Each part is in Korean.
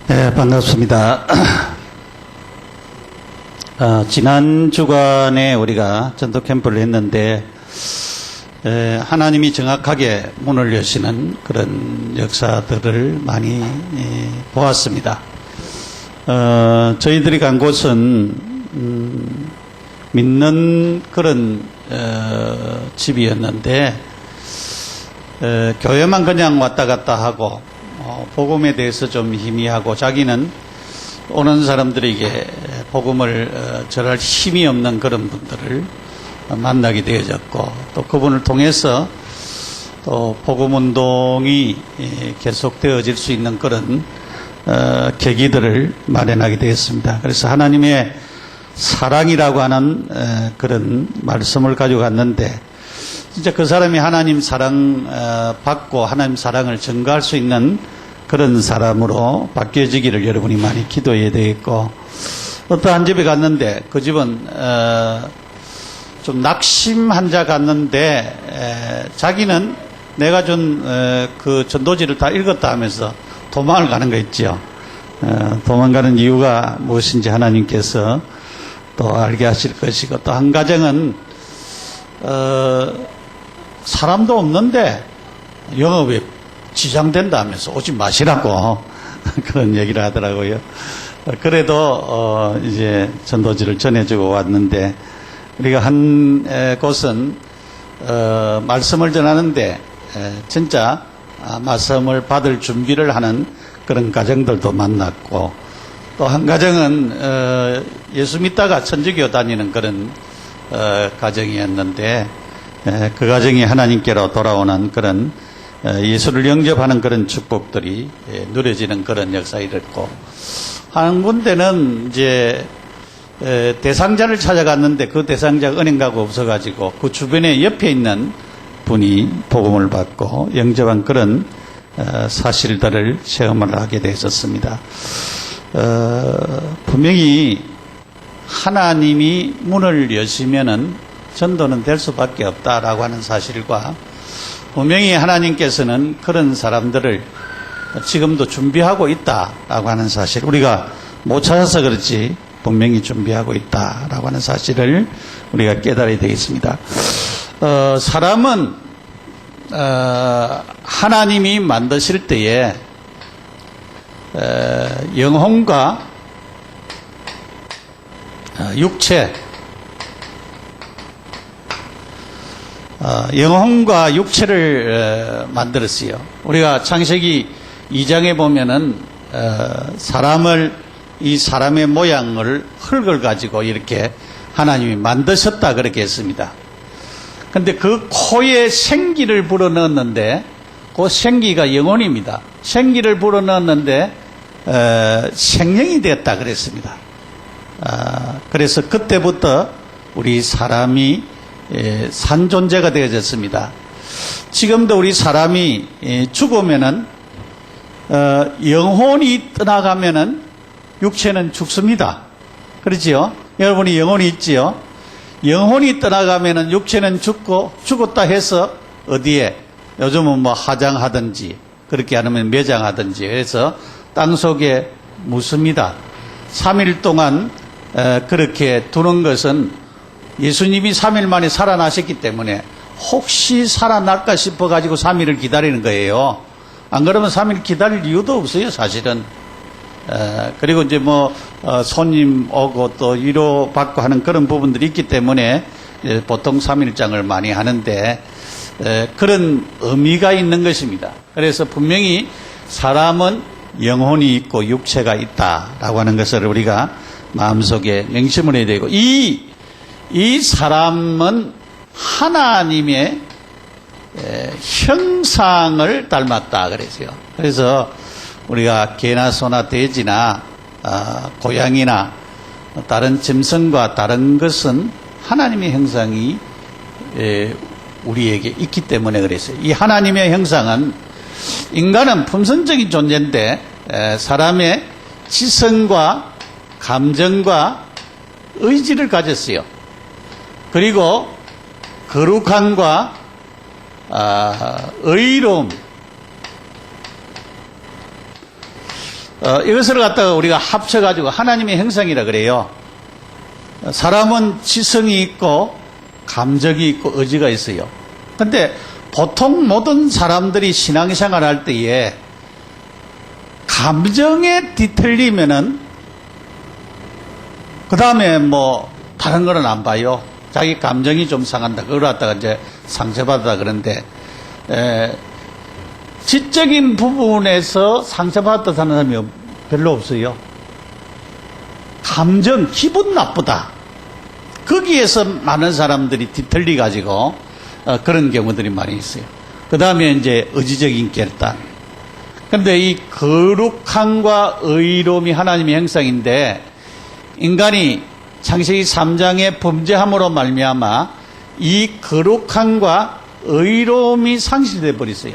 네, 반갑습니다. 지난 주간에 우리가 전도 캠프를 했는데 하나님이 정확하게 문을 여시는 그런 역사들을 많이 보았습니다. 저희들이 간 곳은 믿는 그런 집이었는데 교회만 그냥 왔다 갔다 하고 복음에 대해서 좀 희미하고 자기는 오는 사람들에게 복음을 전할 힘이 없는 그런 분들을 만나게 되어졌고 또 그분을 통해서 또 복음운동이 계속되어질 수 있는 그런 계기들을 마련하게 되었습니다. 그래서 하나님의 사랑이라고 하는 그런 말씀을 가지고 갔는데 진짜 그 사람이 하나님 사랑 받고 하나님 사랑을 전가할 수 있는 그런 사람으로 바뀌어지기를 여러분이 많이 기도해야 되겠고, 어떠한 집에 갔는데 그 집은 좀 낙심한 자 갔는데 자기는 내가 준 그 전도지를 다 읽었다 하면서 도망을 가는 거 있죠. 도망가는 이유가 무엇인지 하나님께서 또 알게 하실 것이고, 또 한 가정은 사람도 없는데 영업에 지장된다 하면서 오지 마시라고 그런 얘기를 하더라고요. 그래도 이제 전도지를 전해주고 왔는데, 우리가 한 곳은 말씀을 전하는데 진짜 말씀을 받을 준비를 하는 그런 가정들도 만났고, 또 한 가정은 예수 믿다가 천주교 다니는 그런 가정이었는데 그 가정이 하나님께로 돌아오는 그런 예수를 영접하는 그런 축복들이 누려지는 그런 역사가 있었고, 한 군데는 이제 대상자를 찾아갔는데 그 대상자가 은행가가 없어가지고 그 주변에 옆에 있는 분이 복음을 받고 영접한 그런 사실들을 체험을 하게 되었습니다. 분명히 하나님이 문을 여시면은 전도는 될 수밖에 없다라고 하는 사실과, 분명히 하나님께서는 그런 사람들을 지금도 준비하고 있다라고 하는 사실, 우리가 못 찾아서 그렇지 분명히 준비하고 있다라고 하는 사실을 우리가 깨달아야 되겠습니다. 사람은 하나님이 만드실 때에 영혼과 육체, 영혼과 육체를 만들었어요. 우리가 창세기 2장에 보면은 이 사람의 모양을 흙을 가지고 이렇게 하나님이 만드셨다 그렇게 했습니다. 근데 그 코에 생기를 불어넣었는데 그 생기가 영혼입니다. 생기를 불어넣었는데 생명이 되었다 그랬습니다. 그래서 그때부터 우리 사람이 산 존재가 되어졌습니다. 지금도 우리 사람이 죽으면은 영혼이 떠나가면은 육체는 죽습니다. 그렇지요? 여러분이 영혼이 있지요? 영혼이 떠나가면은 육체는 죽었다 해서 어디에 요즘은 뭐 하장하든지 그렇게 하면 매장하든지 해서 땅속에 묻습니다. 3일 동안 그렇게 두는 것은 예수님이 3일 만에 살아나셨기 때문에 혹시 살아날까 싶어가지고 3일을 기다리는 거예요. 안 그러면 3일 기다릴 이유도 없어요, 사실은. 그리고 이제 손님 오고 또 위로받고 하는 그런 부분들이 있기 때문에 보통 3일장을 많이 하는데 그런 의미가 있는 것입니다. 그래서 분명히 사람은 영혼이 있고 육체가 있다라고 하는 것을 우리가 마음속에 명심을 해야 되고, 이 사람은 하나님의 형상을 닮았다 그랬어요. 그래서 우리가 개나 소나 돼지나 고양이나 다른 짐승과 다른 것은 하나님의 형상이 우리에게 있기 때문에 그랬어요. 이 하나님의 형상은, 인간은 품선적인 존재인데 사람의 지성과 감정과 의지를 가졌어요. 그리고 거룩함과 의로움, 이것을 갖다가 우리가 합쳐가지고 하나님의 형상이라 그래요. 사람은 지성이 있고 감정이 있고 의지가 있어요. 근데 보통 모든 사람들이 신앙생활 할 때에 감정에 뒤틀리면은 그 다음에 뭐 다른 거는 안 봐요. 자기 감정이 좀 상한다. 그걸 갖다가 이제 상처받았다 그러는데 지적인 부분에서 상처받았다 하는 사람이 별로 없어요. 감정, 기분 나쁘다. 거기에서 많은 사람들이 뒤틀리 가지고 그런 경우들이 많이 있어요. 그 다음에 이제 의지적인 결단. 그런데 이 거룩함과 의로움이 하나님의 형상인데 인간이 창세기 3장의 범죄함으로 말미암아 이 거룩함과 의로움이 상실돼 버렸어요.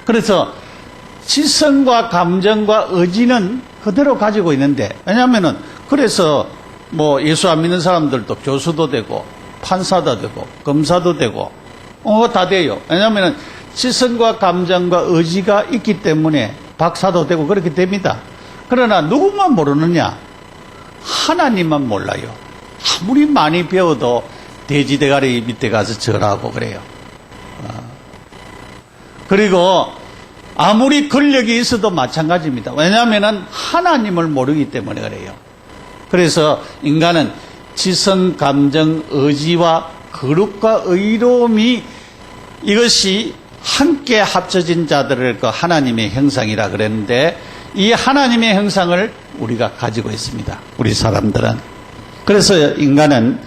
그래서 지성과 감정과 의지는 그대로 가지고 있는데, 왜냐하면은 그래서 뭐 예수 안 믿는 사람들도 교수도 되고 판사도 되고 검사도 되고 다 돼요. 왜냐하면은 지성과 감정과 의지가 있기 때문에 박사도 되고 그렇게 됩니다. 그러나 누구만 모르느냐? 하나님만 몰라요. 아무리 많이 배워도 돼지대가리 밑에 가서 절하고 그래요. 그리고 아무리 권력이 있어도 마찬가지입니다. 왜냐하면 하나님을 모르기 때문에 그래요. 그래서 인간은 지성, 감정, 의지와 거룩과 의로움이 이것이 함께 합쳐진 자들을 그 하나님의 형상이라 그랬는데 이 하나님의 형상을 우리가 가지고 있습니다. 우리 사람들은. 그래서 인간은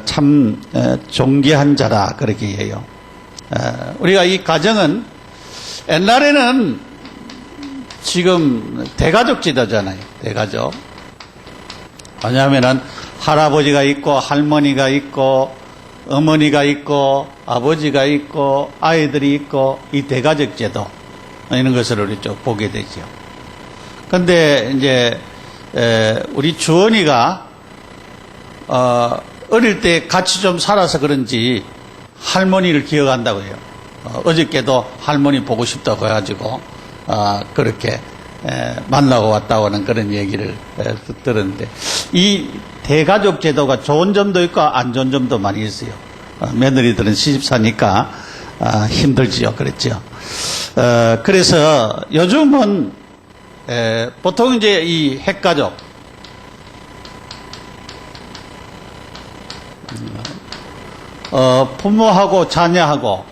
참 존귀한 자라 그렇게 해요. 우리가 이 가정은 옛날에는 지금 대가족 지도잖아요. 대가족. 왜냐하면 할아버지가 있고 할머니가 있고 어머니가 있고 아버지가 있고 아이들이 있고 이 대가족 제도 이런 것을 우리 쭉 보게 되죠. 그런데 이제 우리 주원이가 어릴 때 같이 좀 살아서 그런지 할머니를 기억한다고 해요. 어저께도 할머니 보고 싶다고 해가지고 그렇게 만나고 왔다고 하는 그런 얘기를 들었는데 이 대가족 제도가 좋은 점도 있고 안 좋은 점도 많이 있어요. 며느리들은 시집 사니까 힘들지요. 그랬죠. 그래서 요즘은 보통 이제 이 핵가족 부모하고 자녀하고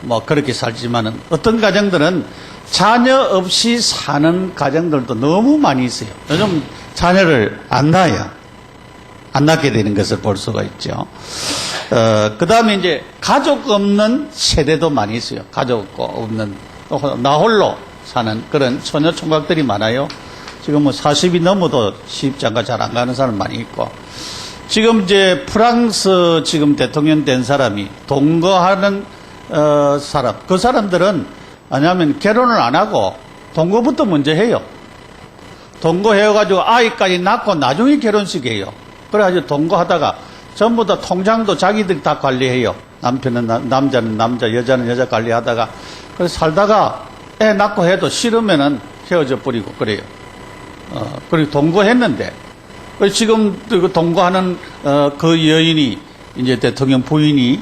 뭐 그렇게 살지만은 어떤 가정들은 자녀 없이 사는 가정들도 너무 많이 있어요. 요즘 자녀를 안 낳아요. 안 낳게 되는 것을 볼 수가 있죠. 그 다음에 이제 가족 없는 세대도 많이 있어요. 가족 없는, 나 홀로 사는 그런 처녀 총각들이 많아요. 지금 뭐 40이 넘어도 시집장가 잘 안 가는 사람 많이 있고. 지금 이제 프랑스 지금 대통령 된 사람이 동거하는 사람, 그 사람들은 왜냐하면 결혼을 안 하고 동거부터 먼저 해요. 동거해가지고 아이까지 낳고 나중에 결혼식 해요. 그래가지고 동거하다가 전부 다 통장도 자기들이 다 관리해요. 남편은 남자는 남자, 여자는 여자 관리하다가 그래서 살다가 애 낳고 해도 싫으면은 헤어져 버리고 그래요. 그리고 동거했는데 지금 그 동거하는 그 여인이 이제 대통령 부인이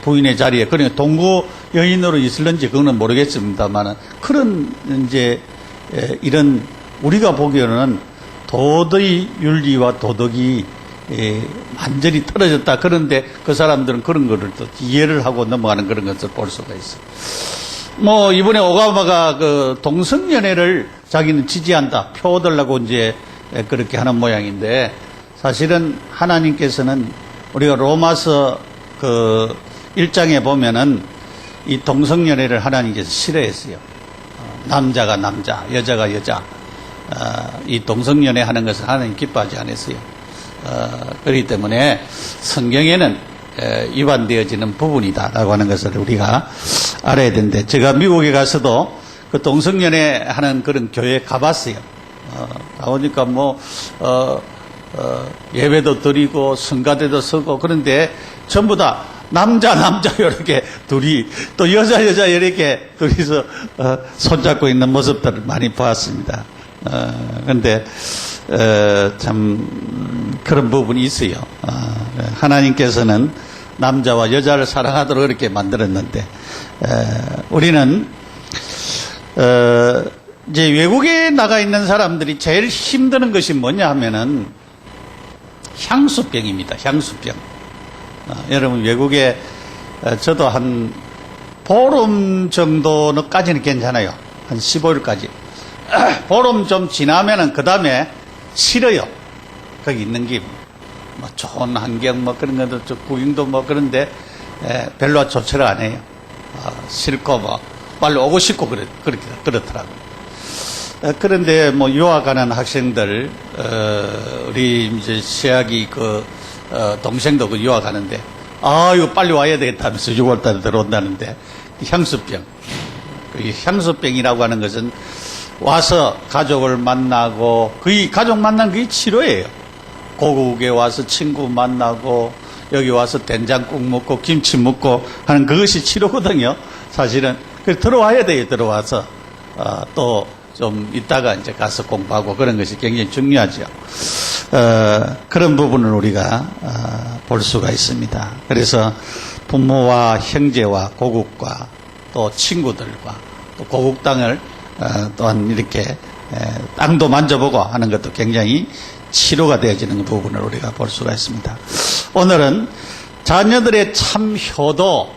부인의 자리에 그러니까 동거 여인으로 있을런지 그거는 모르겠습니다만은 그런 이제 이런 우리가 보기에는 도덕의 윤리와 도덕이 완전히 떨어졌다. 그런데 그 사람들은 그런 거를 또 이해를 하고 넘어가는 그런 것을 볼 수가 있어요. 뭐 이번에 오바마가 그 동성연애를 자기는 지지한다. 표 얻으려고 이제 그렇게 하는 모양인데 사실은 하나님께서는 우리가 로마서 그 1장에 보면은 이 동성연애를 하나님께서 싫어했어요. 남자가 남자, 여자가 여자. 이 동성연애 하는 것을 하나님 기뻐하지 않았어요. 그렇기 때문에 성경에는 위반되어지는 부분이다라고 하는 것을 우리가 알아야 되는데 제가 미국에 가서도 그 동성연애 하는 그런 교회에 가봤어요. 가보니까 뭐 예배도 드리고 성가대도 서고 그런데 전부 다 남자 이렇게 둘이 또 여자 이렇게 둘이서 손잡고 있는 모습들을 많이 보았습니다. 그런데 참 그런 부분이 있어요. 하나님께서는 남자와 여자를 사랑하도록 그렇게 만들었는데 우리는 이제 외국에 나가 있는 사람들이 제일 힘드는 것이 뭐냐 하면은 향수병입니다. 향수병. 여러분 외국에 저도 한 보름 정도까지는 괜찮아요. 한 15일까지. 보름 좀 지나면은 그 다음에 싫어요. 거기 있는 게 뭐 좋은 환경 뭐 그런 것도 좀 구경도 뭐 그런데 별로 좋지를 않아요. 싫고 뭐 빨리 오고 싶고 그렇더라고요. 그런데 뭐 유학 가는 학생들 우리 이제 시학이 동생도 유학 가는데 이거 빨리 와야 되겠다면서 6월달에 들어온다는데 향수병. 이 향수병이라고 하는 것은 와서 가족을 만나고 거의 가족 만나는 게 치료예요. 고국에 와서 친구 만나고 여기 와서 된장국 먹고 김치 먹고 하는 그것이 치료거든요. 사실은 들어와야 돼요. 들어와서 또 좀 있다가 이제 가서 공부하고 그런 것이 굉장히 중요하죠. 그런 부분을 우리가 볼 수가 있습니다. 그래서 부모와 형제와 고국과 또 친구들과 또 고국 땅을 또한 이렇게 땅도 만져보고 하는 것도 굉장히 치료가 되어지는 부분을 우리가 볼 수가 있습니다. 오늘은 자녀들의 참 효도,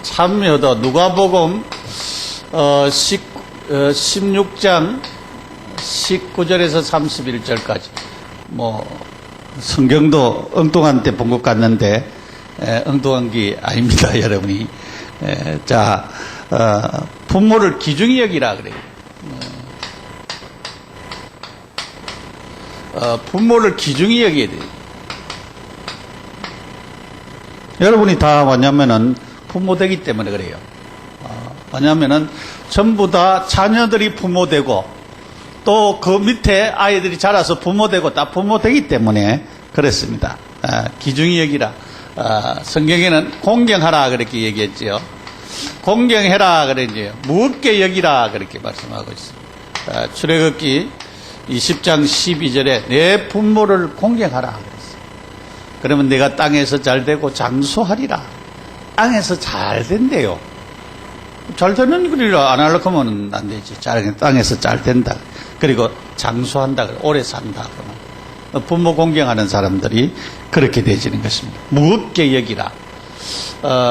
참효도 누가복음 16장 19절에서 31절까지 뭐 성경도 엉뚱한 때 본 것 같는데 엉뚱한 게 아닙니다. 여러분이 자 부모를 귀중히 여기라 그래요. 부모를 귀중히 여겨야 돼요. 여러분이 다 뭐냐면은 부모 되기 때문에 그래요. 뭐냐면은 전부 다 자녀들이 부모 되고 또 그 밑에 아이들이 자라서 부모 되고 다 부모 되기 때문에 그렇습니다. 귀중히 여기라. 성경에는 공경하라 그렇게 얘기했지요. 공경해라 그랬지요. 무겁게 여기라 그렇게 말씀하고 있습니다. 출애굽기 20장 12절에 내 부모를 공경하라 그랬어요. 그러면 내가 땅에서 잘 되고 장수하리라. 땅에서 잘 된대요. 잘 되는 일을 안 하려고 하면 안 되지. 땅에서 잘 된다. 그리고 장수한다. 오래 산다. 그러면 부모 공경하는 사람들이 그렇게 되어지는 것입니다. 무겁게 여기라.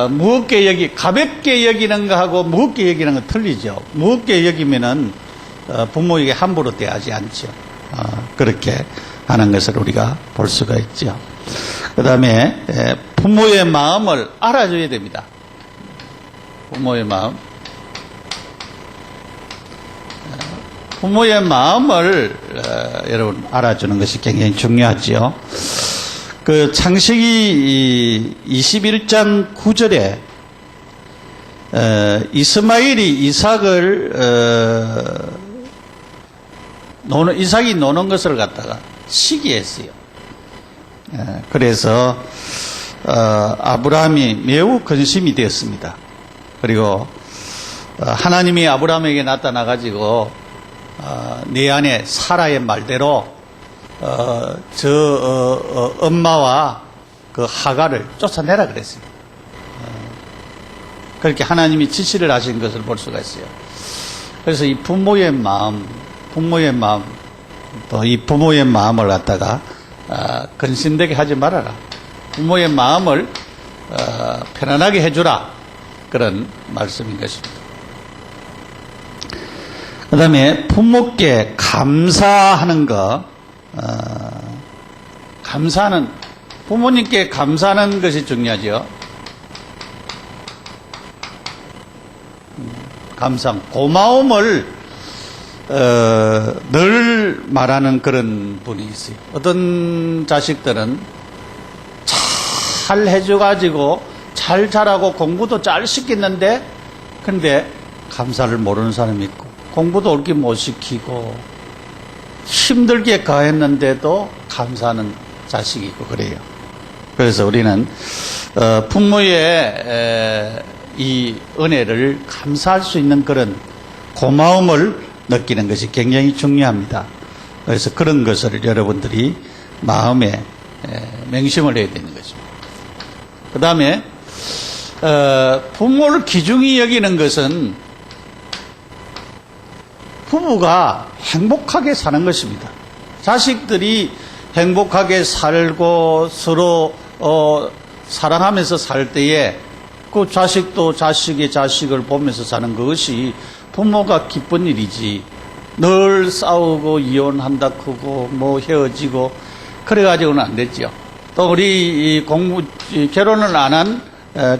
무겁게 가볍게 여기는 거하고 무겁게 여기는 거 틀리죠. 무겁게 여기면은 부모에게 함부로 대하지 않죠. 그렇게 하는 것을 우리가 볼 수가 있죠. 그 다음에 부모의 마음을 알아줘야 됩니다. 부모의 마음. 부모의 마음을 여러분 알아주는 것이 굉장히 중요하지요. 그 창세기 21장 9절에 이스마엘이 이삭이 노는 것을 갖다가 시기했어요. 그래서 아브라함이 매우 근심이 되었습니다. 그리고 하나님이 아브라함에게 나타나 가지고 네 안에 사라의 말대로 엄마와 그 하갈을 쫓아내라 그랬어요. 그렇게 하나님이 지시를 하신 것을 볼 수가 있어요. 그래서 이 부모의 마음 또 이 부모의 마음을 갖다가 근심되게 하지 말아라. 부모의 마음을 편안하게 해주라. 그런 말씀인 것입니다. 그 다음에 부모께 감사하는 거, 부모님께 감사하는 것이 중요하죠. 고마움을 늘 말하는 그런 분이 있어요. 어떤 자식들은 잘 해줘가지고 잘 자라고 공부도 잘 시켰는데 근데 감사를 모르는 사람이 있고 공부도 옳게 못 시키고 힘들게 가했는데도 감사하는 자식이 있고 그래요. 그래서 우리는 부모의 이 은혜를 감사할 수 있는 그런 고마움을 느끼는 것이 굉장히 중요합니다. 그래서 그런 것을 여러분들이 마음에 맹심을 해야 되는 거죠. 그 다음에 부모를 귀중히 여기는 것은 부부가 행복하게 사는 것입니다. 자식들이 행복하게 살고 서로 사랑하면서 살 때에 그 자식도 자식의 자식을 보면서 사는 그것이 부모가 기쁜 일이지, 늘 싸우고 이혼한다 크고 뭐 헤어지고 그래가지고는 안 됐죠. 또 우리 결혼을 안 한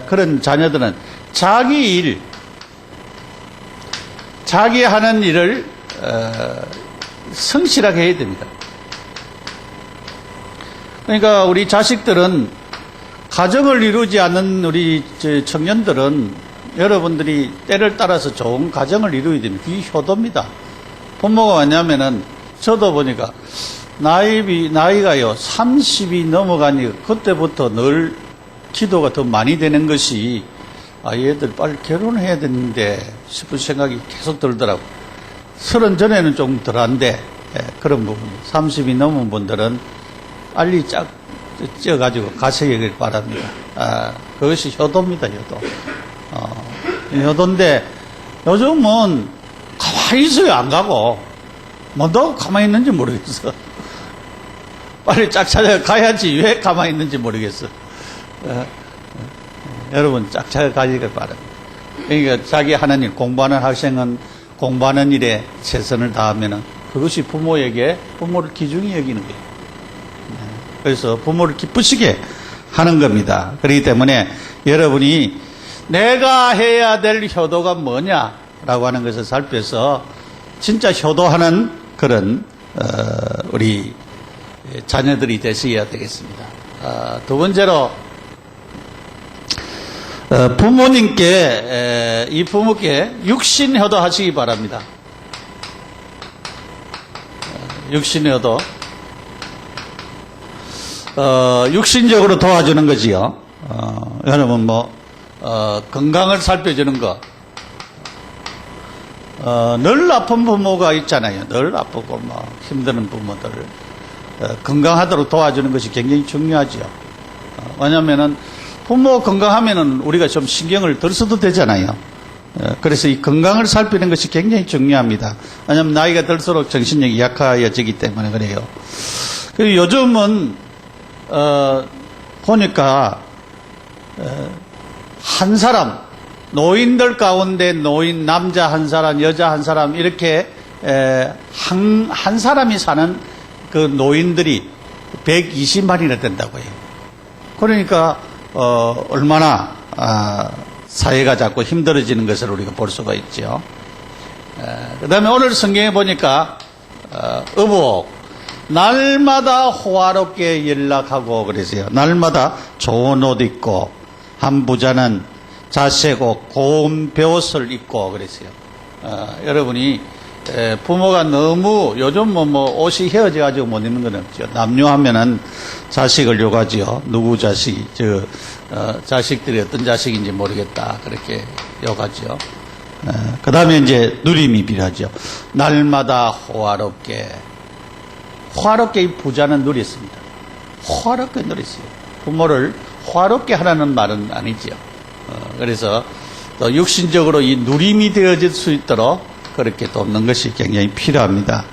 그런 자녀들은 자기 하는 일을 성실하게 해야 됩니다. 그러니까 우리 자식들은, 가정을 이루지 않는 우리 청년들은 여러분들이 때를 따라서 좋은 가정을 이루어야 됩니다. 그게 효도입니다. 부모가 왜냐면은 저도 보니까 나이가요 30이 넘어가니까 그때부터 늘 기도가 더 많이 되는 것이, 얘들 빨리 결혼해야 되는데 싶은 생각이 계속 들더라고. 30 전에는 좀 덜한데, 그런 부분. 30이 넘은 분들은 빨리 쪄가지고 가셔야길 바랍니다. 그것이 효도입니다, 효도. 효도인데, 요즘은 가만히 있어요, 안 가고. 뭐도 가만히 있는지 모르겠어. 빨리 짝 찾아가야지 왜 가만히 있는지 모르겠어. 여러분 짝 찾아가시길 바랍니다. 그러니까 자기 하는 일, 공부하는 학생은 공부하는 일에 최선을 다하면은 그것이 부모를 귀중히 여기는 거예요. 그래서 부모를 기쁘시게 하는 겁니다. 그렇기 때문에 여러분이 내가 해야 될 효도가 뭐냐라고 하는 것을 살펴서 진짜 효도하는 그런 우리 자녀들이 되셔야 되겠습니다. 두 번째로 이 부모께 육신효도 하시기 바랍니다. 육신효도. 육신적으로 도와주는 거지요. 여러분 건강을 살펴주는 거. 늘 아픈 부모가 있잖아요. 늘 아프고 힘드는 부모들을 건강하도록 도와주는 것이 굉장히 중요하죠. 왜냐면은 부모 건강하면은 우리가 좀 신경을 덜 써도 되잖아요. 그래서 이 건강을 살피는 것이 굉장히 중요합니다. 왜냐하면 나이가 들수록 정신력이 약해지기 때문에 그래요. 그리고 요즘은 보니까 한 사람, 노인들 가운데 노인 남자 한 사람, 여자 한 사람 이렇게 한 사람이 사는 그 노인들이 120만이나 된다고 해요. 그러니까 얼마나 사회가 자꾸 힘들어지는 것을 우리가 볼 수가 있죠. 그 다음에 오늘 성경에 보니까 의복, 날마다 호화롭게 연락하고 그러세요. 날마다 좋은 옷 입고, 한 부자는 자세고 고운 베옷을 입고 그러세요. 여러분이 부모가 너무 요즘 옷이 헤어져 가지고 못 입는 건 없죠. 남녀하면은 자식을 욕하지요. 누구 자식, 자식들이 어떤 자식인지 모르겠다 그렇게 욕하죠. 그 다음에 이제 누림이 필요하죠. 날마다 호화롭게 이 부자는 누렸습니다. 호화롭게 누렸어요. 부모를 호화롭게 하라는 말은 아니죠. 그래서 또 육신적으로 이 누림이 되어질 수 있도록 그렇게 돕는 것이 굉장히 필요합니다.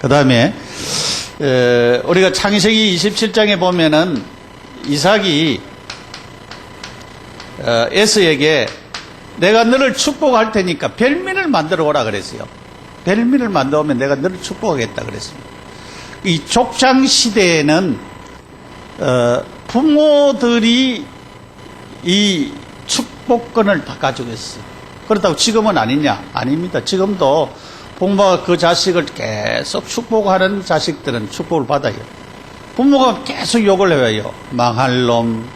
그 다음에 우리가 창세기 27장에 보면은 이삭이 에서에게 내가 너를 축복할 테니까 별민을 만들어 오라 그랬어요. 별민을 만들어 오면 내가 너를 축복하겠다 그랬습니다. 이 족장 시대에는 부모들이 이 축복권을 다 가지고 있어요. 그렇다고 지금은 아니냐? 아닙니다. 지금도 부모가 그 자식을 계속 축복하는 자식들은 축복을 받아요. 부모가 계속 욕을 해요. 망할 놈,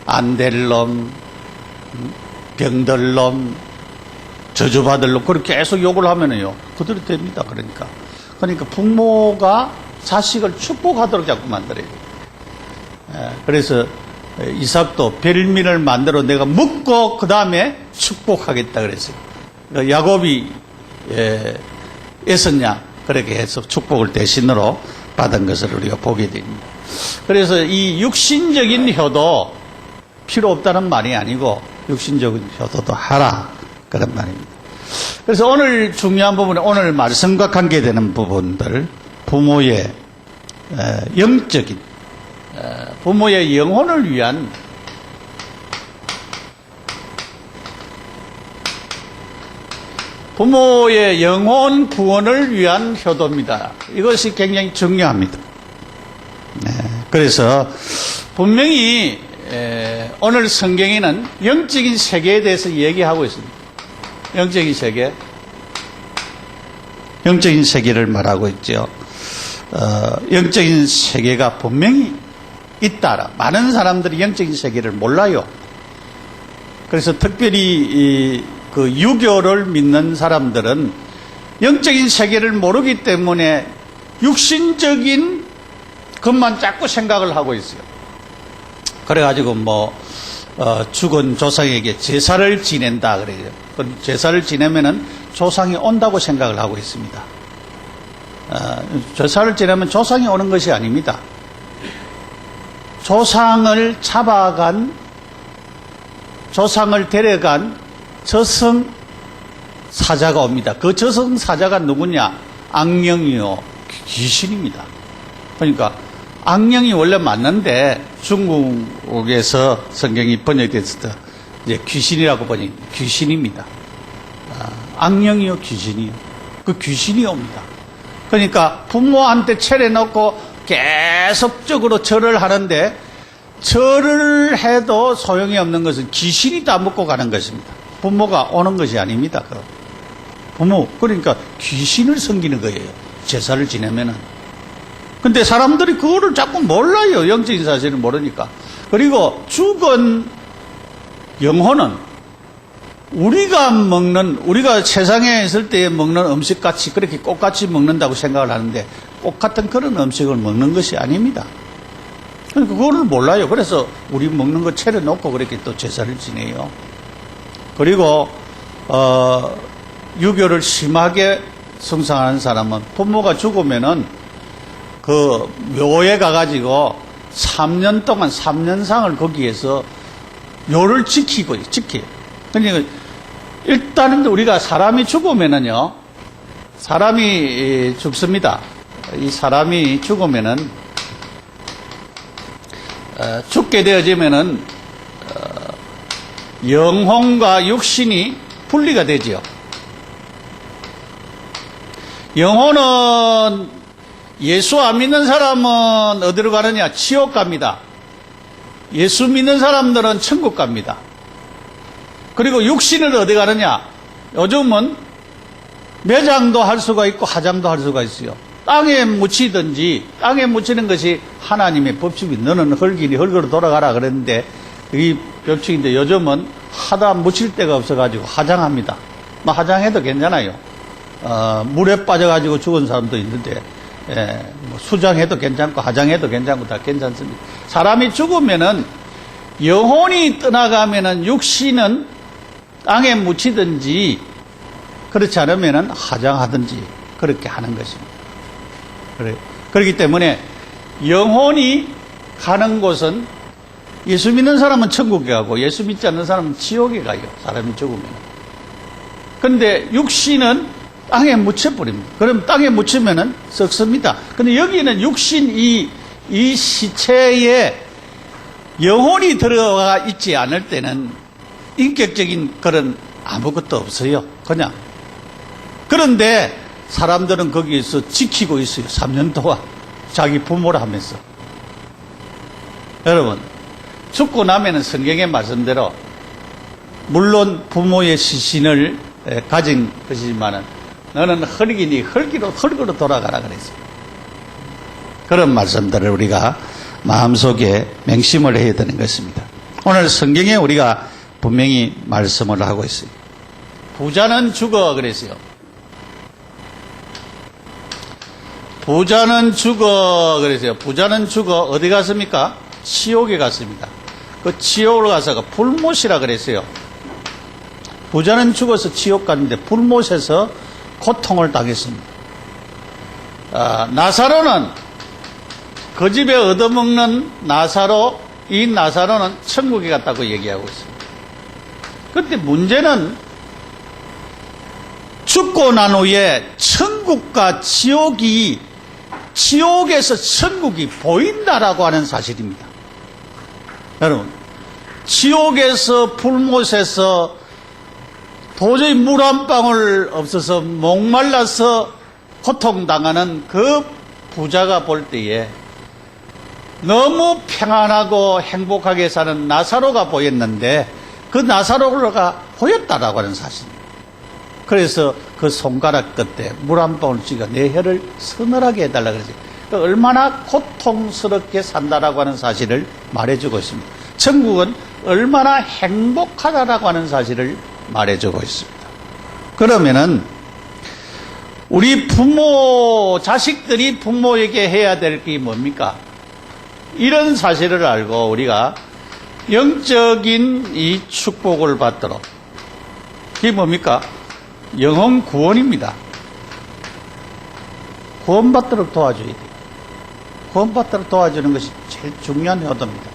안 될 놈, 병들 놈, 저주받을 그렇게 계속 욕을 하면은요, 그대로 됩니다. 그러니까 부모가 자식을 축복하도록 자꾸 만들어야 돼요. 그래서 이삭도 별미를 만들어 내가 먹고 그 다음에 축복하겠다 그랬어요. 야곱이 애썼냐 그렇게 해서 축복을 대신으로 받은 것을 우리가 보게 됩니다. 그래서 이 육신적인 효도 필요 없다는 말이 아니고 육신적인 효도도 하라 그런 말입니다. 그래서 오늘 중요한 부분은 오늘 말씀과 관계되는 부분들, 부모의 영적인 부모의 영혼을 위한 부모의 영혼 구원을 위한 효도입니다. 이것이 굉장히 중요합니다. 그래서 분명히 오늘 성경에는 영적인 세계에 대해서 얘기하고 있습니다. 영적인 세계를 말하고 있죠. 영적인 세계가 분명히 있다라. 많은 사람들이 영적인 세계를 몰라요. 그래서 특별히 그 유교를 믿는 사람들은 영적인 세계를 모르기 때문에 육신적인 것만 자꾸 생각을 하고 있어요. 그래가지고 죽은 조상에게 제사를 지낸다 그래요. 제사를 지내면은 조상이 온다고 생각을 하고 있습니다. 제사를 지내면 조상이 오는 것이 아닙니다. 조상을 잡아간, 조상을 데려간 저승사자가 옵니다. 그 저승사자가 누구냐? 악령이요, 귀신입니다. 그러니까 악령이 원래 맞는데 중국에서 성경이 번역됐을 때 이제 귀신이라고 귀신입니다. 악령이요, 귀신이요. 그 귀신이 옵니다. 그러니까 부모한테 차려놓고 계속적으로 절을 하는데 절을 해도 소용이 없는 것은 귀신이 다 먹고 가는 것입니다. 부모가 오는 것이 아닙니다. 그러니까 귀신을 섬기는 거예요. 제사를 지내면은. 근데 사람들이 그거를 자꾸 몰라요. 영적인 사실을 모르니까. 그리고 죽은 영혼은 우리가 세상에 있을 때 먹는 음식같이 그렇게 꽃같이 먹는다고 생각을 하는데 꽃 같은 그런 음식을 먹는 것이 아닙니다. 그러니까 그거를 몰라요. 그래서 우리 먹는 거 차려놓고 그렇게 또 제사를 지내요. 그리고 유교를 심하게 숭상하는 사람은 부모가 죽으면은 그 묘에 가가지고 3년 동안 3년상을 거기에서 묘를 지켜요. 그러니까 일단은 우리가 사람이 죽으면은요, 사람이 죽습니다. 이 사람이 죽으면은 죽게 되어지면은 영혼과 육신이 분리가 되지요. 영혼은 예수 안 믿는 사람은 어디로 가느냐? 지옥 갑니다. 예수 믿는 사람들은 천국 갑니다. 그리고 육신은 어디 가느냐? 요즘은 매장도 할 수가 있고 화장도 할 수가 있어요. 땅에 묻히든지, 땅에 묻히는 것이 하나님의 법칙이, 너는 흙이니 흙으로 돌아가라 그랬는데 이 법칙인데 요즘은 하다 묻힐 데가 없어가지고 화장합니다. 화장해도 괜찮아요. 물에 빠져가지고 죽은 사람도 있는데 수장해도 괜찮고 화장해도 괜찮고 다 괜찮습니다. 사람이 죽으면은 영혼이 떠나가면은 육신은 땅에 묻히든지 그렇지 않으면은 화장하든지 그렇게 하는 것입니다. 그렇기 때문에 영혼이 가는 곳은 예수 믿는 사람은 천국에 가고 예수 믿지 않는 사람은 지옥에 가요. 사람이 죽으면. 그런데 육신은 땅에 묻혀버립니다. 그럼 땅에 묻히면은 썩습니다. 근데 여기는 육신 이 시체에 영혼이 들어가 있지 않을 때는 인격적인 그런 아무것도 없어요. 그냥. 그런데 사람들은 거기에서 지키고 있어요. 3년 동안. 자기 부모를 하면서. 여러분, 죽고 나면은 성경의 말씀대로 물론 부모의 시신을 가진 것이지만은 너는 흙이니 흙으로 돌아가라 그랬어요. 그런 말씀들을 우리가 마음속에 맹심을 해야 되는 것입니다. 오늘 성경에 우리가 분명히 말씀을 하고 있어요. 부자는 죽어 그랬어요. 부자는 죽어 그랬어요. 부자는 죽어 어디 갔습니까? 지옥에 갔습니다. 그 지옥으로 가서 불못이라 그랬어요. 부자는 죽어서 지옥 갔는데 불못에서 고통을 당했습니다. 나사로는 그 집에 얻어먹는 나사로, 이 나사로는 천국에 갔다고 얘기하고 있습니다. 그런데 문제는 죽고 난 후에 천국과 지옥이, 지옥에서 천국이 보인다라고 하는 사실입니다. 여러분, 지옥에서 불못에서 도저히 물 한 방울 없어서 목말라서 고통당하는 그 부자가 볼 때에 너무 평안하고 행복하게 사는 나사로가 보였는데 그 나사로가 보였다라고 하는 사실입니다. 그래서 그 손가락 끝에 물 한 방울 쥐가 내 혀를 서늘하게 해달라 그러지. 얼마나 고통스럽게 산다라고 하는 사실을 말해주고 있습니다. 천국은 얼마나 행복하다라고 하는 사실을 말해주고 있습니다. 그러면은 우리 부모, 자식들이 부모에게 해야 될 게 뭡니까? 이런 사실을 알고 우리가 영적인 이 축복을 받도록, 그게 뭡니까? 영혼 구원입니다. 구원받도록 도와줘야 돼요. 구원받도록 도와주는 것이 제일 중요한 효도입니다.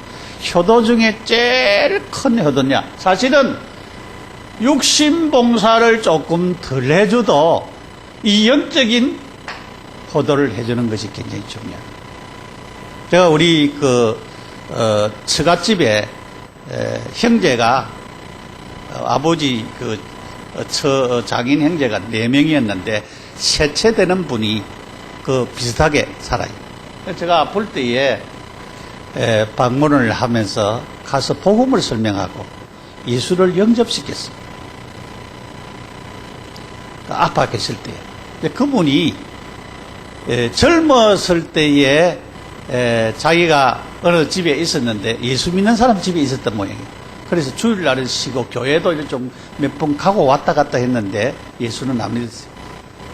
효도 중에 제일 큰 효도냐? 사실은 육신봉사를 조금 덜 해줘도 이 영적인 효도를 해주는 것이 굉장히 중요합니다. 제가 우리 처갓집에 형제가 아버지 장인 형제가 4명이었는데 셋째 되는 분이 비슷하게 살아요. 제가 볼 때에 방문을 하면서 가서 복음을 설명하고 예수를 영접시켰습니다. 아빠 계실 때에. 근데 그분이 젊었을 때에 자기가 어느 집에 있었는데 예수 믿는 사람 집에 있었던 모양이에요. 그래서 주일날은 쉬고 교회도 좀 몇 번 가고 왔다 갔다 했는데 예수는 안 믿었어요.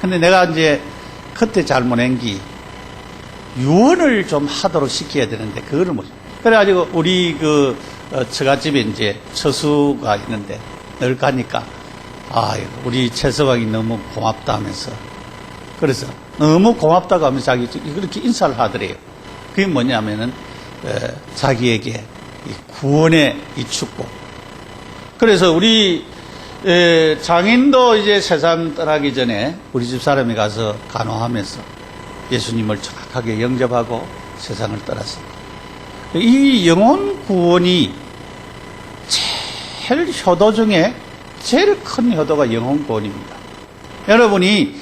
근데 내가 이제 그때 잘못한 게 유언을 좀 하도록 시켜야 되는데 그거를 못. 그래가지고 우리 처갓집에 이제 처수가 있는데 늘 가니까 우리 최서방이 너무 고맙다 하면서, 그래서 너무 고맙다고 하면서 자기 그렇게 인사를 하더래요. 그게 뭐냐면은 자기에게 이 구원의 이 축복. 그래서 우리 장인도 이제 세상 떠나기 전에 우리 집 사람이 가서 간호하면서 예수님을 정확하게 영접하고 세상을 떠났습니다. 이 영혼 구원이 제일 효도 중에 제일 큰 효도가 영혼 구원입니다. 여러분이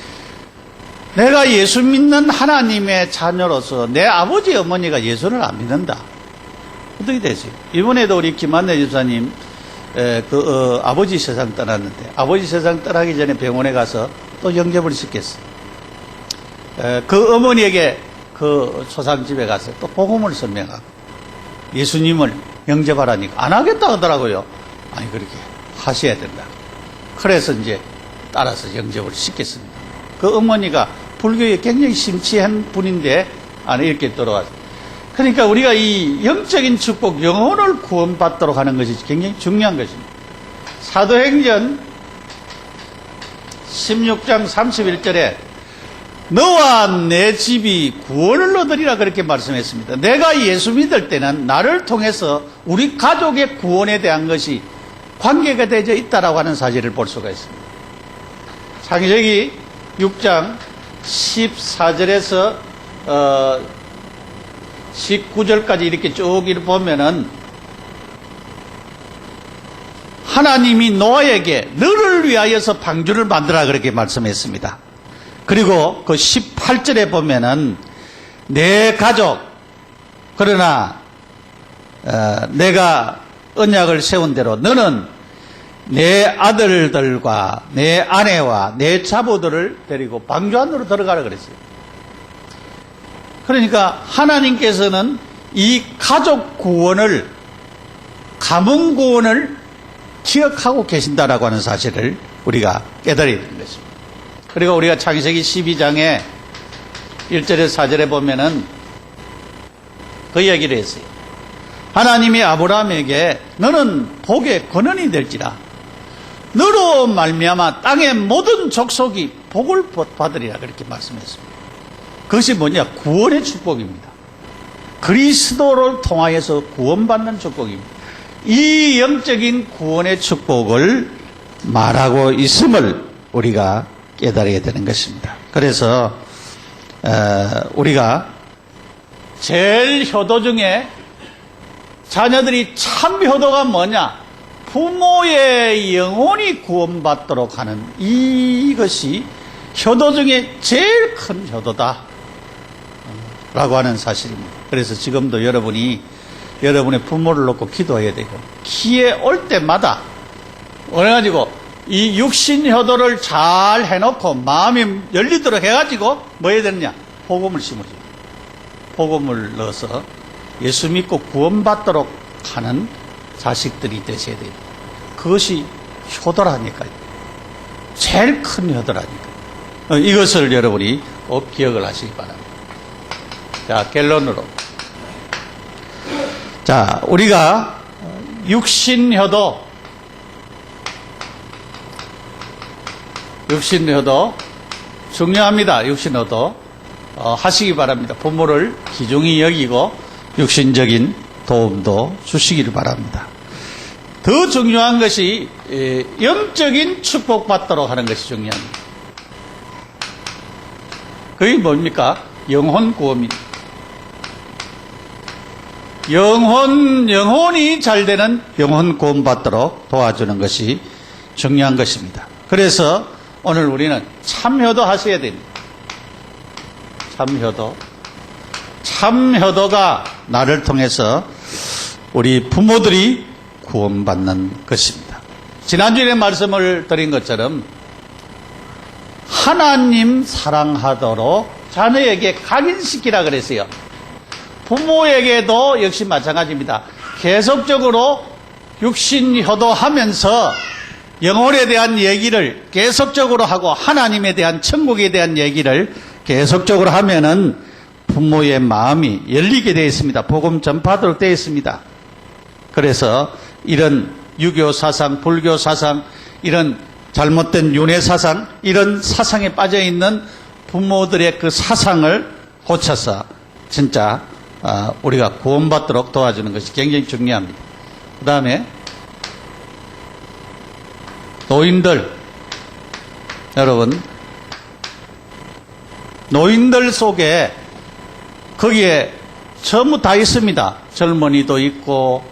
내가 예수 믿는 하나님의 자녀로서 내 아버지 어머니가 예수를 안 믿는다. 어떻게 되지? 이번에도 우리 김한래 집사님 아버지 세상 떠났는데 아버지 세상 떠나기 전에 병원에 가서 또 영접을 시켰어요. 그 어머니에게 그 초상집에 가서 또 복음을 설명하고 예수님을 영접하라니까 안 하겠다 하더라고요. 아니 그렇게 하셔야 된다. 그래서 이제 따라서 영접을 시켰습니다. 그 어머니가 불교에 굉장히 심취한 분인데 안에 이렇게 들어왔어요. 그러니까 우리가 이 영적인 축복, 영혼을 구원받도록 하는 것이 굉장히 중요한 것입니다. 사도행전 16장 31절에 너와 내 집이 구원을 얻으리라 그렇게 말씀했습니다. 내가 예수 믿을 때는 나를 통해서 우리 가족의 구원에 대한 것이 관계가 되어 있다라고 하는 사실을 볼 수가 있습니다. 창세기 6장 14절에서 19절까지 이렇게 쭉 보면은 하나님이 노아에게 너를 위하여서 방주를 만들라 그렇게 말씀했습니다. 그리고 그 18절에 보면은 내 가족, 그러나 내가 언약을 세운 대로 너는 내 아들들과 내 아내와 내 자부들을 데리고 방주 안으로 들어가라 그랬어요. 그러니까 하나님께서는 이 가족 구원을, 가문 구원을 기억하고 계신다라고 하는 사실을 우리가 깨달아야 되는 것입니다. 그리고 우리가 창세기 12장에 1절에 4절에 보면은 그 얘기를 했어요. 하나님이 아브라함에게 너는 복의 근원이 될지라 너로 말미암아 땅의 모든 족속이 복을 받으리라 그렇게 말씀했습니다. 그것이 뭐냐? 구원의 축복입니다. 그리스도를 통하여서 구원받는 축복입니다. 이 영적인 구원의 축복을 말하고 있음을 우리가 깨달아야 되는 것입니다. 그래서 우리가 제일 효도 중에 자녀들이 참 효도가 뭐냐? 부모의 영혼이 구원받도록 하는 이것이 효도 중에 제일 큰 효도다 라고 하는 사실입니다. 그래서 지금도 여러분이 여러분의 부모를 놓고 기도해야 되고 기회 올 때마다 그래가지고 이 육신 효도를 잘 해놓고 마음이 열리도록 해가지고 뭐 해야 되느냐? 복음을 심어줘. 복음을 넣어서 예수 믿고 구원받도록 하는 자식들이 되셔야 돼요. 그것이 효도라니까요. 제일 큰 효도라니까요. 이것을 여러분이 꼭 기억을 하시기 바랍니다. 자, 결론으로. 자, 우리가 육신효도 중요합니다. 육신효도 하시기 바랍니다. 부모를 귀중히 여기고 육신적인 도움도 주시기를 바랍니다. 더 중요한 것이 영적인 축복받도록 하는 것이 중요합니다. 그게 뭡니까? 영혼 구원입니다. 영혼이 잘 되는 영혼 구원받도록 도와주는 것이 중요한 것입니다. 그래서 오늘 우리는 참효도 하셔야 됩니다. 참효도가 나를 통해서 우리 부모들이 구원받는 것입니다. 지난주에 말씀을 드린 것처럼 하나님 사랑하도록 자녀에게 각인시키라 그랬어요. 부모에게도 역시 마찬가지입니다. 계속적으로 육신효도하면서 영혼에 대한 얘기를 계속적으로 하고 하나님에 대한 천국에 대한 얘기를 계속적으로 하면은 부모의 마음이 열리게 되어 있습니다. 복음 전파도록 되어 있습니다. 그래서 이런 유교 사상, 불교 사상, 이런 잘못된 윤회 사상, 이런 사상에 빠져 있는 부모들의 그 사상을 고쳐서 진짜 우리가 구원받도록 도와주는 것이 굉장히 중요합니다. 그 다음에 노인들, 여러분, 노인들 속에 거기에 전부 다 있습니다. 젊은이도 있고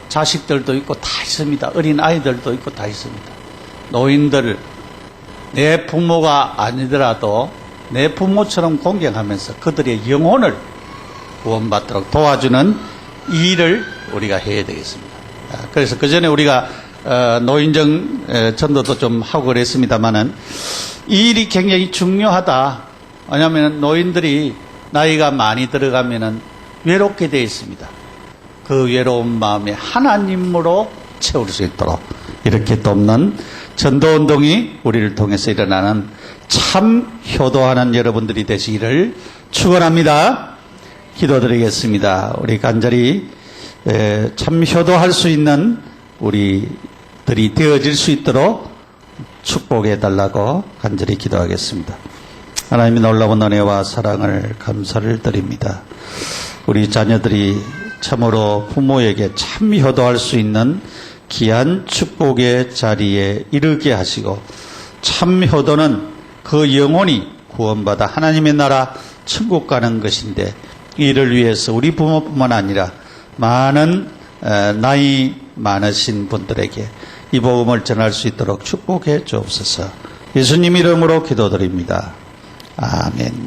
자식들도 있고 다 있습니다. 어린 아이들도 있고 다 있습니다. 노인들, 내 부모가 아니더라도 내 부모처럼 공경하면서 그들의 영혼을 구원받도록 도와주는 일을 우리가 해야 되겠습니다. 그래서 그 전에 우리가 노인정 전도도 좀 하고 그랬습니다만은 이 일이 굉장히 중요하다. 왜냐하면 노인들이 나이가 많이 들어가면은 외롭게 되어 있습니다. 그 외로운 마음에 하나님으로 채울 수 있도록 이렇게 돕는 전도운동이 우리를 통해서 일어나는 참 효도하는 여러분들이 되시기를 축원합니다. 기도드리겠습니다. 우리 간절히 참 효도할 수 있는 우리들이 되어질 수 있도록 축복해 달라고 간절히 기도하겠습니다. 하나님의 놀라운 은혜와 사랑을 감사를 드립니다. 우리 자녀들이 참으로 부모에게 참 효도할 수 있는 귀한 축복의 자리에 이르게 하시고 참 효도는 그 영혼이 구원받아 하나님의 나라 천국 가는 것인데 이를 위해서 우리 부모뿐만 아니라 많은 나이 많으신 분들에게 이 복음을 전할 수 있도록 축복해 주옵소서. 예수님 이름으로 기도드립니다. 아멘.